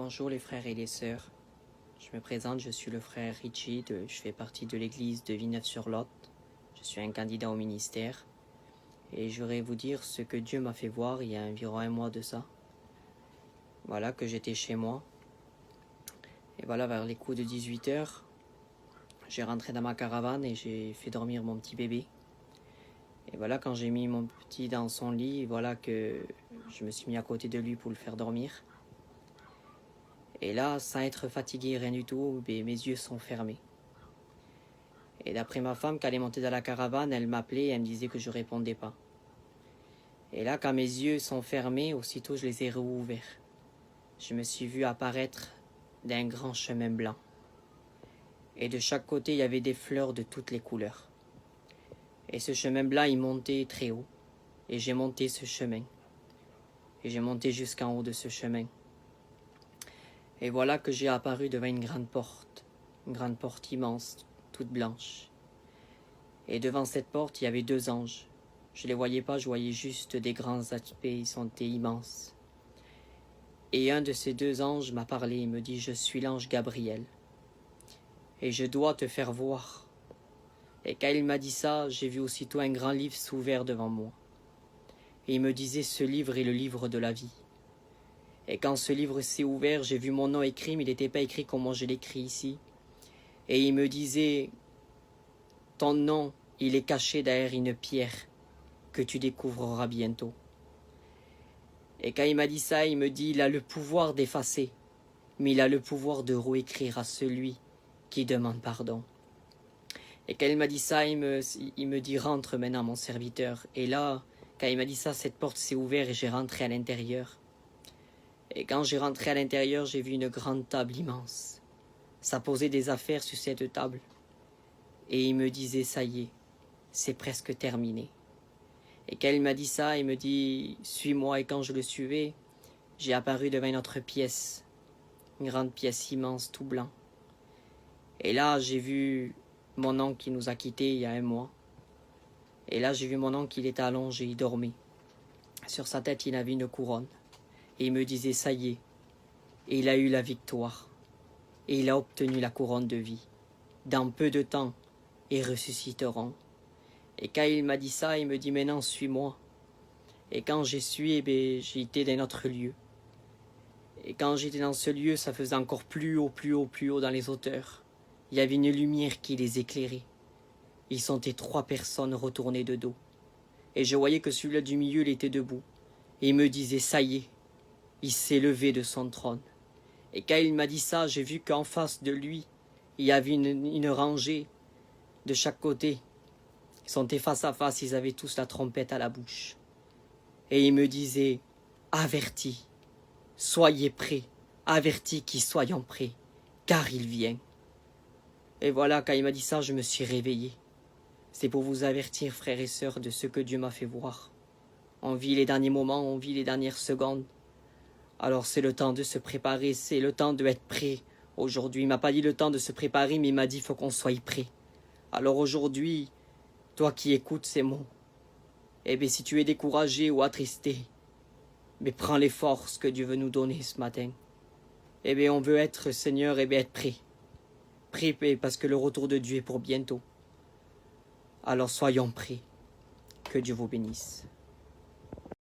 Bonjour les frères et les sœurs. Je me présente, je suis le frère Richie, je fais partie de l'église de Villeneuve-sur-Lot. Je suis un candidat au ministère. Et je voudrais vous dire ce que Dieu m'a fait voir il y a environ un mois de ça. Voilà, que j'étais chez moi. Et voilà, vers les coups de 18h, j'ai rentré dans ma caravane et j'ai fait dormir mon petit bébé. Et voilà, quand j'ai mis mon petit dans son lit, voilà que je me suis mis à côté de lui pour le faire dormir. Et là, sans être fatigué, rien du tout, mes yeux sont fermés. Et d'après ma femme, quand elle est montée dans la caravane, elle m'appelait et elle me disait que je répondais pas. Et là, quand mes yeux sont fermés, aussitôt je les ai rouverts. Je me suis vu apparaître d'un grand chemin blanc. Et de chaque côté, il y avait des fleurs de toutes les couleurs. Et ce chemin blanc, il montait très haut. Et j'ai monté ce chemin. Et j'ai monté jusqu'en haut de ce chemin. Et voilà que j'ai apparu devant une grande porte immense, toute blanche. Et devant cette porte, il y avait deux anges. Je ne les voyais pas, je voyais juste des grands aspects, ils sont immenses. Et un de ces deux anges m'a parlé, il me dit « Je suis l'ange Gabriel, et je dois te faire voir. » Et quand il m'a dit ça, j'ai vu aussitôt un grand livre s'ouvrir devant moi. Et il me disait « Ce livre est le livre de la vie. » Et quand ce livre s'est ouvert, j'ai vu mon nom écrit, mais il n'était pas écrit comme je l'écris ici. Et il me disait « Ton nom, il est caché derrière une pierre que tu découvriras bientôt. » Et quand il m'a dit ça, il me dit « Il a le pouvoir d'effacer, mais il a le pouvoir de réécrire à celui qui demande pardon. » Et quand il m'a dit ça, il me dit « Rentre maintenant, mon serviteur. » Et là, quand il m'a dit ça, cette porte s'est ouverte et j'ai rentré à l'intérieur. Et quand j'ai rentré à l'intérieur, j'ai vu une grande table immense. Ça posait des affaires sur cette table. Et il me disait, ça y est, c'est presque terminé. Et quand il m'a dit ça, il me dit, suis-moi. Et quand je le suivais, j'ai apparu devant une autre pièce. Une grande pièce immense, tout blanc. Et là, j'ai vu mon oncle qui nous a quittés il y a un mois. Et là, j'ai vu mon oncle, il était allongé, il dormait. Sur sa tête, il avait une couronne. Et il me disait, ça y est, et il a eu la victoire, et il a obtenu la couronne de vie. Dans peu de temps, ils ressusciteront. Et quand il m'a dit ça, il me dit, maintenant, suis-moi. Et quand j'ai suivi, j'ai été dans notre lieu. Et quand j'étais dans ce lieu, ça faisait encore plus haut, plus haut, plus haut dans les hauteurs. Il y avait une lumière qui les éclairait. Ils sentaient 3 personnes retournées de dos. Et je voyais que celui-là du milieu, il était debout. Et il me disait, ça y est. Il s'est levé de son trône. Et quand il m'a dit ça, j'ai vu qu'en face de lui, il y avait une rangée de chaque côté. Ils sont face à face, ils avaient tous la trompette à la bouche. Et il me disait, avertis, soyez prêts, avertis qui soyons prêts, car il vient. Et voilà, quand il m'a dit ça, je me suis réveillé. C'est pour vous avertir, frères et sœurs, de ce que Dieu m'a fait voir. On vit les derniers moments, on vit les dernières secondes. Alors c'est le temps de se préparer, c'est le temps d'être prêt. Aujourd'hui, il m'a pas dit le temps de se préparer, mais il m'a dit qu'il faut qu'on soit prêt. Alors aujourd'hui, toi qui écoutes ces mots, eh bien si tu es découragé ou attristé, mais prends les forces que Dieu veut nous donner ce matin. Eh bien on veut être, Seigneur, eh bien être prêt. Prêt parce que le retour de Dieu est pour bientôt. Alors soyons prêts. Que Dieu vous bénisse.